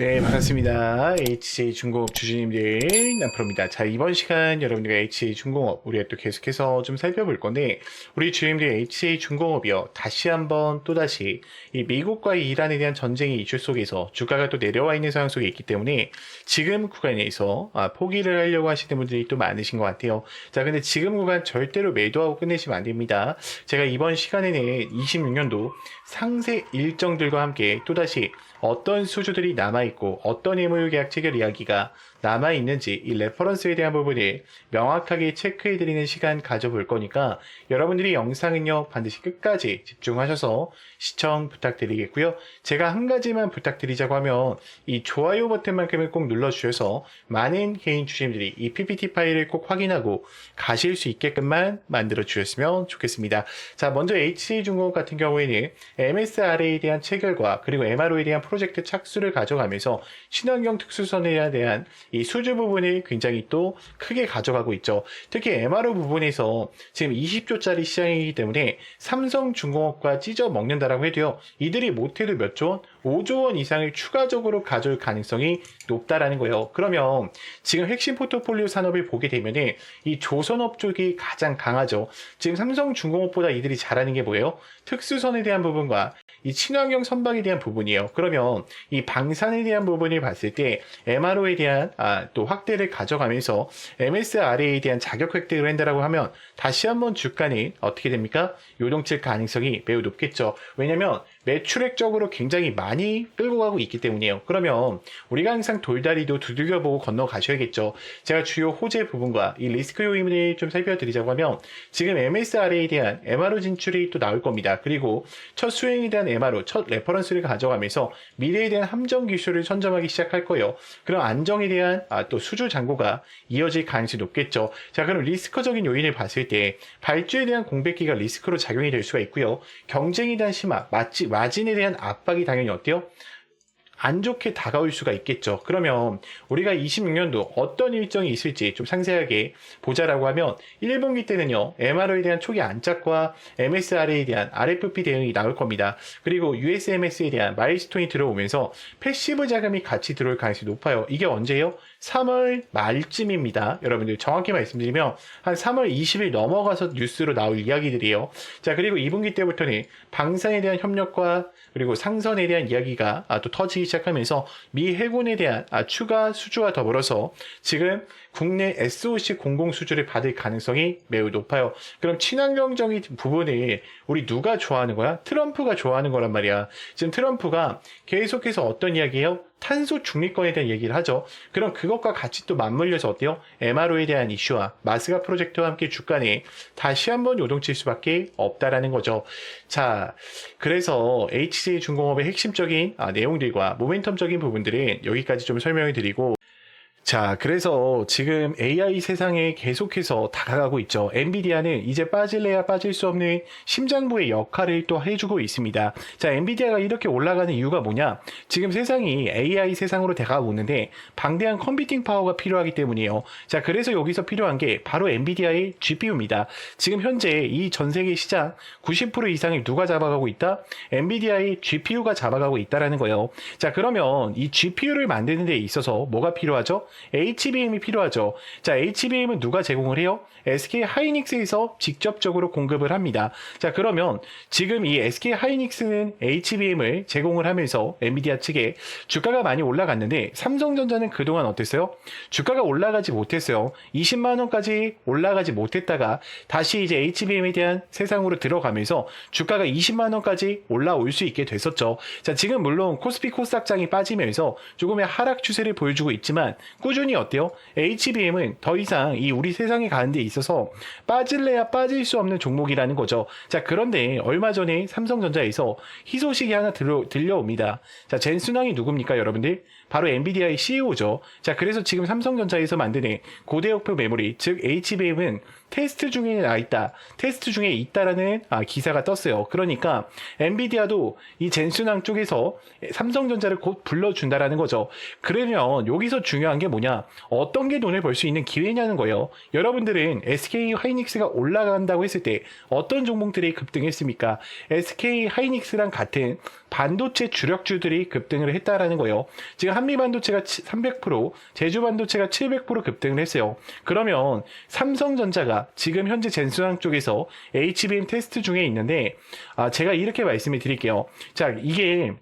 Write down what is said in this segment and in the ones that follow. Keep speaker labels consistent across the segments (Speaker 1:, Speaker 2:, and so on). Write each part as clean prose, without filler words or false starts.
Speaker 1: 네, 반갑습니다. HJ중공업 주주님들, 남프로입니다. 자, 이번 시간 여러분들과 HJ중공업, 우리가 또 계속해서 좀 살펴볼 건데, 우리 주주님들 HJ중공업이요. 다시 한번 또다시 이 미국과 이란에 대한 전쟁의 이슈 속에서 주가가 또 내려와 있는 상황 속에 있기 때문에 지금 구간에서 포기를 하려고 하시는 분들이 또 많으신 것 같아요. 자, 근데 지금 구간 절대로 매도하고 끝내시면 안 됩니다. 제가 이번 시간에는 26년도 상세 일정들과 함께 또다시 어떤 수주들이 남아있고 어떤 MOU 계약 체결 이야기가 남아있는지 이 레퍼런스에 대한 부분을 명확하게 체크해드리는 시간 가져볼 거니까 여러분들이 영상은요 반드시 끝까지 집중하셔서 시청 부탁드리겠고요. 제가 한 가지만 부탁드리자고 하면 이 좋아요 버튼만큼을 꼭 눌러주셔서 많은 개인 주주님들이 이 PPT 파일을 꼭 확인하고 가실 수 있게끔만 만들어 주셨으면 좋겠습니다. 자, 먼저 HJ중공업 같은 경우에는 MSRA에 대한 체결과 그리고 MRO에 대한 프로젝트 착수를 가져가면서 친환경 특수선에 대한 이 수주 부분을 굉장히 또 크게 가져가고 있죠. 특히 MRO 부분에서 지금 20조짜리 시장이기 때문에 삼성중공업과 찢어 먹는다라고 해도요. 이들이 못해도 몇 조 원? 5조 원 이상을 추가적으로 가져올 가능성이 높다라는 거예요. 그러면 지금 핵심 포트폴리오 산업을 보게 되면은 이 조선업 쪽이 가장 강하죠. 지금 삼성중공업보다 이들이 잘하는 게 뭐예요? 특수선에 대한 부분과 이 친환경 선박에 대한 부분이에요. 그러면 이 방산에 대한 부분을 봤을 때 MRO에 대한 또 확대를 가져가면서 MSRA에 대한 자격 획득을 한다라고 하면 다시 한번 주가는 어떻게 됩니까? 요동칠 가능성이 매우 높겠죠. 왜냐면 매출액적으로 굉장히 많이 끌고 가고 있기 때문이에요. 그러면 우리가 항상 돌다리도 두들겨보고 건너가셔야겠죠. 제가 주요 호재 부분과 이 리스크 요인을 좀 살펴드리자고 하면 지금 MSRA에 대한 MRO 진출이 또 나올 겁니다. 그리고 첫 수행에 대한 MRO, 첫 레퍼런스를 가져가면서 미래에 대한 함정 기술을 선점하기 시작할 거예요. 그럼 안정에 대한 또 수주 잔고가 이어질 가능성이 높겠죠. 자, 그럼 리스크적인 요인을 봤을 때 발주에 대한 공백기가 리스크로 작용이 될 수가 있고요. 경쟁에 대한 심화, 마진에 대한 압박이 당연히 어때요? 안 좋게 다가올 수가 있겠죠. 그러면 우리가 26년도 어떤 일정이 있을지 좀 상세하게 보자라고 하면 1분기 때는요. MRO에 대한 초기 안착과 MSRA에 대한 RFP 대응이 나올 겁니다. 그리고 USMS에 대한 마일스톤이 들어오면서 패시브 자금이 같이 들어올 가능성이 높아요. 이게 언제예요? 3월 말쯤입니다. 여러분들 정확히 말씀드리면 한 3월 20일 넘어가서 뉴스로 나올 이야기들이에요. 자, 그리고 2분기 때부터는 방산에 대한 협력과 그리고 상선에 대한 이야기가 또 터지기 시작하면서 미 해군에 대한 추가 수주와 더불어서 지금 국내 SOC 공공 수주를 받을 가능성이 매우 높아요. 그럼 친환경적인 부분을 우리 누가 좋아하는 거야? 트럼프가 좋아하는 거란 말이야. 지금 트럼프가 계속해서 어떤 이야기예요? 탄소 중립권에 대한 얘기를 하죠. 그럼 그것과 같이 또 맞물려서 어때요? MRO에 대한 이슈와 마스가 프로젝트와 함께 주가에 다시 한번 요동칠 수밖에 없다라는 거죠. 자, 그래서 HJ중공업의 핵심적인 내용들과 모멘텀적인 부분들은 여기까지 좀 설명을 드리고, 자, 그래서 지금 AI 세상에 계속해서 다가가고 있죠. 엔비디아는 이제 빠질래야 빠질 수 없는 심장부의 역할을 또 해주고 있습니다. 자, 엔비디아가 이렇게 올라가는 이유가 뭐냐? 지금 세상이 AI 세상으로 다가가고 있는데 방대한 컴퓨팅 파워가 필요하기 때문이에요. 자, 그래서 여기서 필요한 게 바로 엔비디아의 GPU입니다. 지금 현재 이 전 세계 시장 90% 이상을 누가 잡아가고 있다? 엔비디아의 GPU가 잡아가고 있다라는 거예요. 자, 그러면 이 GPU를 만드는 데 있어서 뭐가 필요하죠? HBM이 필요하죠. 자, HBM은 누가 제공을 해요? SK 하이닉스에서 직접적으로 공급을 합니다. 자, 그러면 지금 이 SK 하이닉스는 HBM을 제공을 하면서 엔비디아 측에 주가가 많이 올라갔는데 삼성전자는 그동안 어땠어요? 주가가 올라가지 못했어요. 20만 원까지 올라가지 못했다가 다시 이제 HBM에 대한 세상으로 들어가면서 주가가 20만 원까지 올라올 수 있게 됐었죠. 자, 지금 물론 코스피 코스닥장이 빠지면서 조금의 하락 추세를 보여주고 있지만 꾸준히 어때요? HBM은 더 이상 이 우리 세상에 가는 데 있어서 빠질래야 빠질 수 없는 종목이라는 거죠. 자, 그런데 얼마 전에 삼성전자에서 희소식이 하나 들려옵니다. 자, 젠순왕이 누굽니까, 여러분들? 바로 엔비디아의 CEO죠. 자, 그래서 지금 삼성전자에서 만드는 고대역표 메모리, 즉 HBM은 테스트 중에 있다. 테스트 중에 있다라는 기사가 떴어요. 그러니까 엔비디아도 이 젠순왕 쪽에서 삼성전자를 곧 불러준다라는 거죠. 그러면 여기서 중요한 게 뭐냐? 어떤 게 돈을 벌 수 있는 기회냐는 거예요. 여러분들은 SK 하이닉스가 올라간다고 했을 때 어떤 종목들이 급등했습니까? SK 하이닉스랑 같은 반도체 주력주들이 급등을 했다라는 거예요. 지금 한미 반도체가 300%, 제주 반도체가 700% 급등을 했어요. 그러면 삼성전자가 지금 현재 젠수항 쪽에서 HBM 테스트 중에 있는데, 제가 이렇게 말씀을 드릴게요. 자, 이게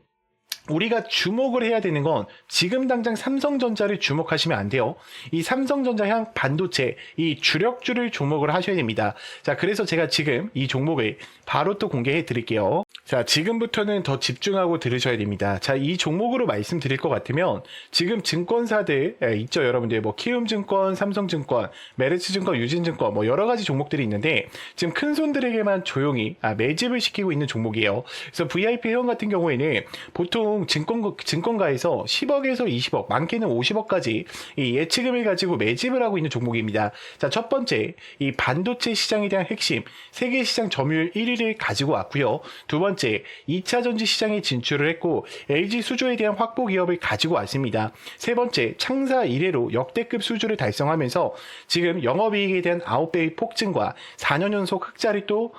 Speaker 1: 우리가 주목을 해야 되는 건 지금 당장 삼성전자를 주목하시면 안 돼요. 이 삼성전자 향 반도체, 이 주력주를 주목을 하셔야 됩니다. 자, 그래서 제가 지금 이 종목을 바로 또 공개해 드릴게요. 자, 지금부터는 더 집중하고 들으셔야 됩니다. 자, 이 종목으로 말씀드릴 것 같으면 지금 증권사들 있죠, 여러분들. 뭐 키움증권, 삼성증권, 메르츠증권, 유진증권, 뭐 여러 가지 종목들이 있는데 지금 큰 손들에게만 조용히 매집을 시키고 있는 종목이에요. 그래서 VIP 회원 같은 경우에는 보통 증권가에서 10억에서 20억, 많게는 50억까지 이 예치금을 가지고 매집을 하고 있는 종목입니다. 자, 첫 번째, 이 반도체 시장에 대한 핵심, 세계 시장 점유율 1위를 가지고 왔고요. 두 번째, 2차 전지 시장에 진출을 했고 LG 수주에 대한 확보 기업을 가지고 왔습니다. 세 번째, 창사 이래로 역대급 수주를 달성하면서 지금 영업이익에 대한 9배의 폭증과 4년 연속 흑자를 또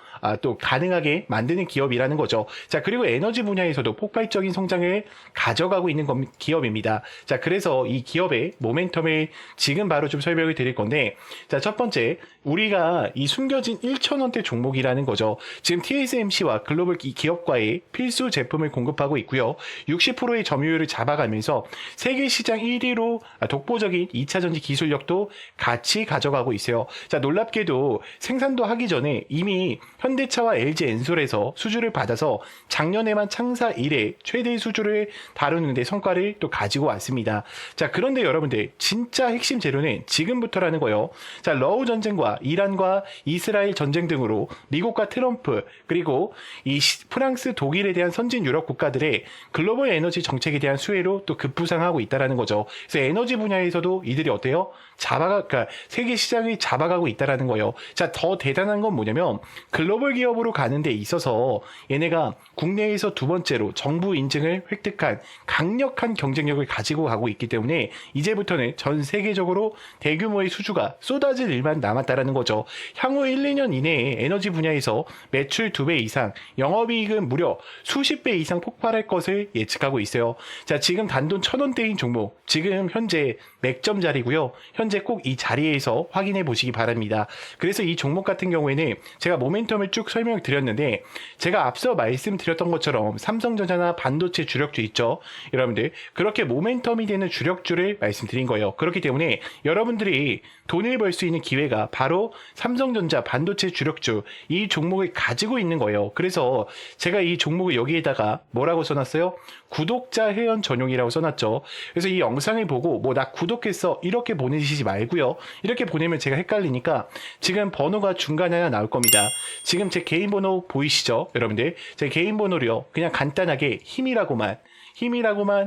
Speaker 1: 가능하게 만드는 기업이라는 거죠. 자, 그리고 에너지 분야에서도 폭발적인 성장을 가져가고 있는 기업입니다. 자, 그래서 이 기업의 모멘텀을 지금 바로 좀 설명을 드릴 건데, 자, 첫 번째, 우리가 이 숨겨진 1,000원대 종목이라는 거죠. 지금 TSMC와 글로벌 기업과의 필수 제품을 공급하고 있고요. 60%의 점유율을 잡아가면서 세계 시장 1위로 독보적인 2차 전지 기술력도 같이 가져가고 있어요. 자, 놀랍게도 생산도 하기 전에 이미 현대차와 LG 엔솔에서 수주를 받아서 작년에만 창사 이래 최대 수주를 다루는데 성과를 또 가지고 왔습니다. 자, 그런데 여러분들 진짜 핵심 재료는 지금부터라는 거예요. 자, 러우 전쟁과 이란과 이스라엘 전쟁 등으로 미국과 트럼프 그리고 이 프랑스, 독일에 대한 선진 유럽 국가들의 글로벌 에너지 정책에 대한 수혜로 또 급부상하고 있다라는 거죠. 그래서 에너지 분야에서도 이들이 어때요? 그러니까 세계 시장을 잡아가고 있다라는 거예요. 자, 더 대단한 건 뭐냐면 글로벌 기업으로 가는 데 있어서 얘네가 국내에서 두 번째로 정부 인증을 획득한 강력한 경쟁력을 가지고 가고 있기 때문에 이제부터는 전 세계적으로 대규모의 수주가 쏟아질 일만 남았다라는 거죠. 향후 1, 2년 이내에 에너지 분야에서 매출 2배 이상, 영업이익은 무려 수십 배 이상 폭발할 것을 예측하고 있어요. 자, 지금 단돈 1,000원대인 종목, 지금 현재 맥점 자리고요. 현재 꼭 이 자리에서 확인해 보시기 바랍니다. 그래서 이 종목 같은 경우에는 제가 모멘텀을 쭉 설명을 드렸는데 제가 앞서 말씀드렸던 것처럼 삼성전자나 반도체 주력주 있죠. 여러분들 그렇게 모멘텀이 되는 주력주를 말씀드린 거예요. 그렇기 때문에 여러분들이 돈을 벌 수 있는 기회가 바로 삼성전자 반도체 주력주 이 종목을 가지고 있는 거예요. 그래서 제가 이 종목을 여기에다가 뭐라고 써놨어요? 구독자 회원 전용이라고 써놨죠. 그래서 이 영상을 보고 뭐 나 구독했어 이렇게 보내시지 말고요. 이렇게 보내면 제가 헷갈리니까 지금 번호가 중간에 하나 나올 겁니다. 지금 제 개인 번호 보이시죠? 여러분들 제 개인 번호로요. 그냥 간단하게 힘이라고만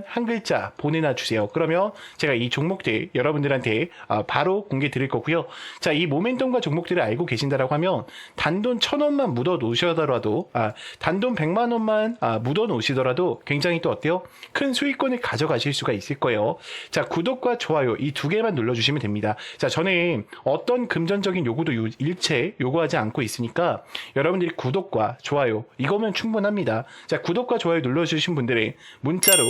Speaker 1: 한 글자 보내놔 주세요. 그러면 제가 이 종목들 여러분들한테 바로 공개 드릴 거고요. 자, 이 모멘텀과 종목들을 알고 계신다라고 하면 단돈 1,000원만 묻어 놓으시더라도 단돈 100만 원만 묻어 놓으시더라도 굉장히 또 어때요? 큰 수익권을 가져가실 수가 있을 거예요. 자, 구독과 좋아요 이 두 개만 눌러주시면 됩니다. 자, 저는 어떤 금전적인 요구도 일체 요구하지 않고 있으니까 여러분들이 구독과 좋아요 이거면 충분합니다. 자, 구독과 좋아요 눌러주신 분들은 문자로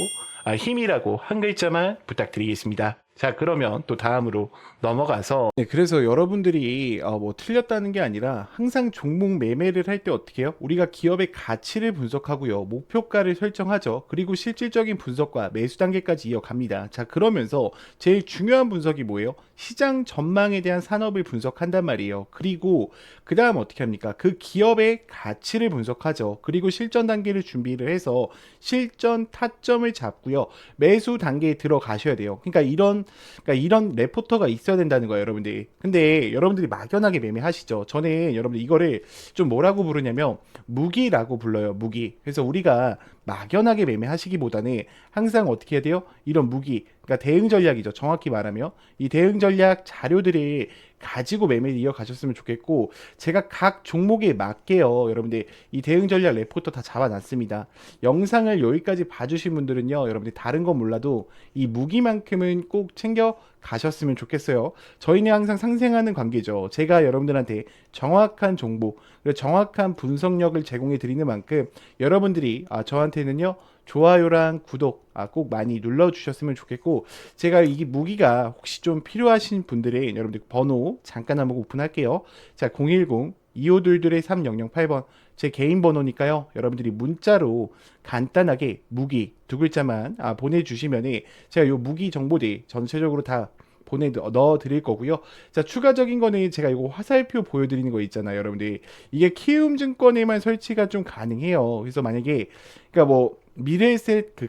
Speaker 1: 힘이라고 한 글자만 부탁드리겠습니다. 자, 그러면 또 다음으로 넘어가서 그래서 여러분들이 뭐 틀렸다는 게 아니라 항상 종목 매매를 할 때 어떻게 해요? 우리가 기업의 가치를 분석하고요. 목표가를 설정하죠. 그리고 실질적인 분석과 매수 단계까지 이어갑니다. 자, 그러면서 제일 중요한 분석이 뭐예요? 시장 전망에 대한 산업을 분석한단 말이에요. 그리고 그 다음 어떻게 합니까? 그 기업의 가치를 분석하죠. 그리고 실전 단계를 준비를 해서 실전 타점을 잡고요. 매수 단계에 들어가셔야 돼요. 그러니까 이런 레포터가 있어야 된다는 거예요, 여러분들이. 근데 여러분들이 막연하게 매매하시죠. 저는 여러분들 이거를 좀 뭐라고 부르냐면 무기라고 불러요, 무기. 그래서 우리가 막연하게 매매하시기보다는 항상 어떻게 해야 돼요? 이런 무기, 그러니까 대응 전략이죠. 정확히 말하면 이 대응 전략 자료들이 가지고 매매를 이어가셨으면 좋겠고, 제가 각 종목에 맞게요, 여러분들 이 대응 전략 레포터 다 잡아놨습니다. 영상을 여기까지 봐주신 분들은요, 여러분들 다른 건 몰라도 이 무기만큼은 꼭 챙겨
Speaker 2: 가셨으면 좋겠어요. 저희는 항상 상생하는 관계죠. 제가 여러분들한테 정확한 정보, 그리고 정확한 분석력을 제공해 드리는 만큼 여러분들이 저한테는요 좋아요랑 구독 꼭 많이 눌러주셨으면 좋겠고, 제가 이 무기가 혹시 좀 필요하신 분들의 여러분들 번호 잠깐 한번 오픈할게요. 자, 010-2522-3008번 제 개인 번호니까요. 여러분들이 문자로 간단하게 무기 두 글자만 보내주시면 제가 요 무기 정보들 전체적으로 다 넣어 드릴 거고요. 자, 추가적인 거는 제가 이거 화살표 보여드리는 거 있잖아요, 여러분들. 이게 키움증권에만 설치가 좀 가능해요. 그래서 만약에 그러니까 뭐 미래에셋 그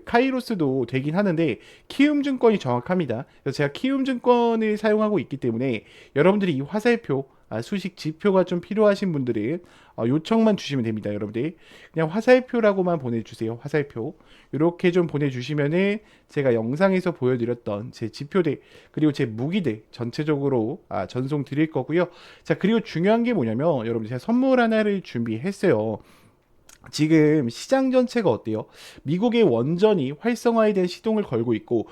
Speaker 2: 카이로스도 되긴 하는데 키움증권이 정확합니다. 그래서 제가 키움증권을 사용하고 있기 때문에 여러분들이 이 화살표 수식 지표가 좀 필요하신 분들은 요청만 주시면 됩니다, 여러분들. 그냥 화살표라고만 보내주세요. 화살표 이렇게 좀 보내주시면은 제가 영상에서 보여드렸던 제 지표들 그리고 제 무기들 전체적으로 전송 드릴 거고요. 자, 그리고 중요한 게 뭐냐면 여러분, 제가 선물 하나를 준비했어요. 지금 시장 전체가 어때요? 미국의 원전이 활성화에 대한 시동을 걸고 있고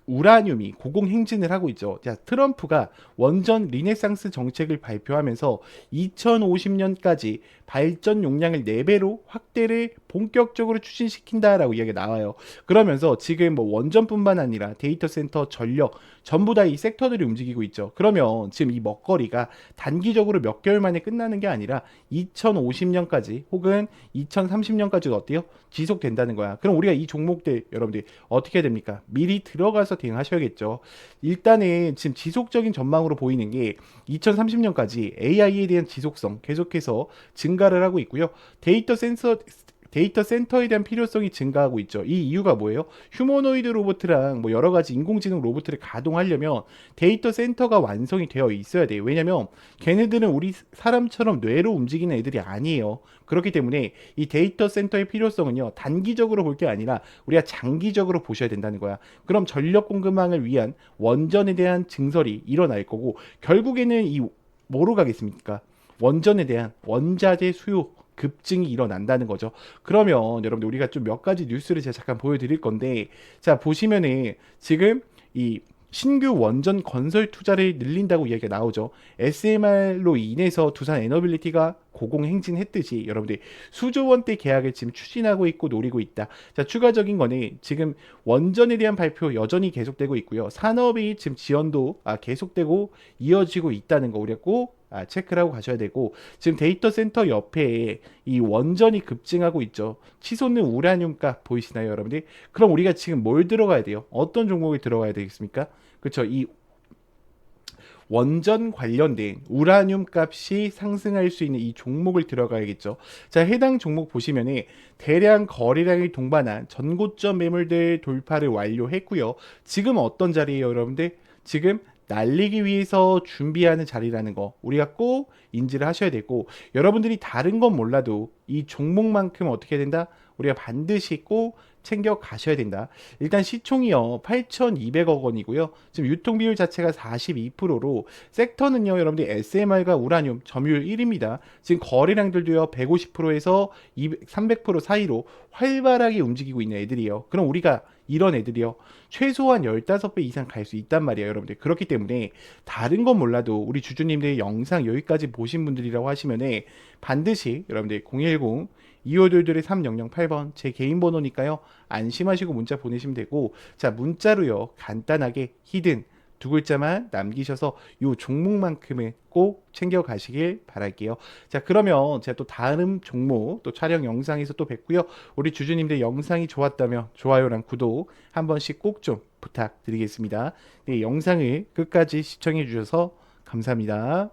Speaker 2: 우라늄이 고공행진을 하고 있죠. 자, 트럼프가 원전 리네상스 정책을 발표하면서 2050년까지 발전 용량을 4배로 확대를 본격적으로 추진시킨다라고 이야기가 나와요. 그러면서 지금 뭐 원전뿐만 아니라 데이터 센터, 전력 전부 다 이 섹터들이 움직이고 있죠. 그러면 지금 이 먹거리가 단기적으로 몇 개월 만에 끝나는 게 아니라 2050년까지 혹은 2030년까지도 어때요? 지속된다는 거야. 그럼 우리가 이 종목들 여러분들 어떻게 해야 됩니까? 미리 들어가서 대응하셔야겠죠. 일단은 지금 지속적인 전망으로 보이는 게 2030년까지 AI에 대한 지속성 계속해서 증가를 하고 있고요. 데이터 센터에 대한 필요성이 증가하고 있죠. 이 이유가 뭐예요? 휴머노이드 로봇이랑 뭐 여러 가지 인공지능 로봇을 가동하려면 데이터 센터가 완성이 되어 있어야 돼요. 왜냐면 걔네들은 우리 사람처럼 뇌로 움직이는 애들이 아니에요. 그렇기 때문에 이 데이터 센터의 필요성은요, 단기적으로 볼 게 아니라 우리가 장기적으로 보셔야 된다는 거야. 그럼 전력 공급망을 위한 원전에 대한 증설이 일어날 거고, 결국에는 이 뭐로 가겠습니까? 원전에 대한 원자재 수요 급증이 일어난다는 거죠. 그러면 여러분들 우리가 좀 몇 가지 뉴스를 제가 잠깐 보여드릴 건데, 자 보시면은 지금 이 신규 원전 건설 투자를 늘린다고 이야기가 나오죠. SMR로 인해서 두산 에너빌리티가 고공행진했듯이 여러분들 수조 원대 계약을 지금 추진하고 있고 노리고 있다. 자, 추가적인 거는 지금 원전에 대한 발표 여전히 계속되고 있고요. 산업이 지금 지원도 계속되고 이어지고 있다는 거 우리가 꼭 체크를 하고 가셔야 되고, 지금 데이터 센터 옆에 이 원전이 급증하고 있죠. 치솟는 우라늄 값 보이시나요, 여러분들? 그럼 우리가 지금 뭘 들어가야 돼요? 어떤 종목을 들어가야 되겠습니까? 그렇죠. 이 원전 관련된 우라늄 값이 상승할 수 있는 이 종목을 들어가야겠죠. 자, 해당 종목 보시면은 대량 거래량을 동반한 전고점 매물들 돌파를 완료했고요. 지금 어떤 자리예요, 여러분들? 지금 날리기 위해서 준비하는 자리라는 거 우리가 꼭 인지를 하셔야 되고, 여러분들이 다른 건 몰라도 이 종목만큼 어떻게 된다? 우리가 반드시 꼭 챙겨 가셔야 된다. 일단 시총이요 8,200억 원이고요. 지금 유통 비율 자체가 42%로 섹터는요 여러분들 SMR과 우라늄 점유율 1위입니다. 지금 거래량들도요 150%에서 200, 300% 사이로 활발하게 움직이고 있는 애들이에요. 그럼 우리가 이런 애들이요 최소한 15배 이상 갈 수 있단 말이에요, 여러분들. 그렇기 때문에 다른 건 몰라도 우리 주주님들 영상 여기까지 보신 분들이라고 하시면은 반드시 여러분들 010 2522 3008번 제 개인 번호니까요. 안심하시고 문자 보내시면 되고, 자 문자로요 간단하게 히든 두 글자만 남기셔서 요 종목만큼은 꼭 챙겨 가시길 바랄게요. 자, 그러면 제가 또 다음 종목 또 촬영 영상에서 또 뵙고요. 우리 주주님들 영상이 좋았다면 좋아요랑 구독 한 번씩 꼭 좀 부탁드리겠습니다. 네, 영상을 끝까지 시청해 주셔서 감사합니다.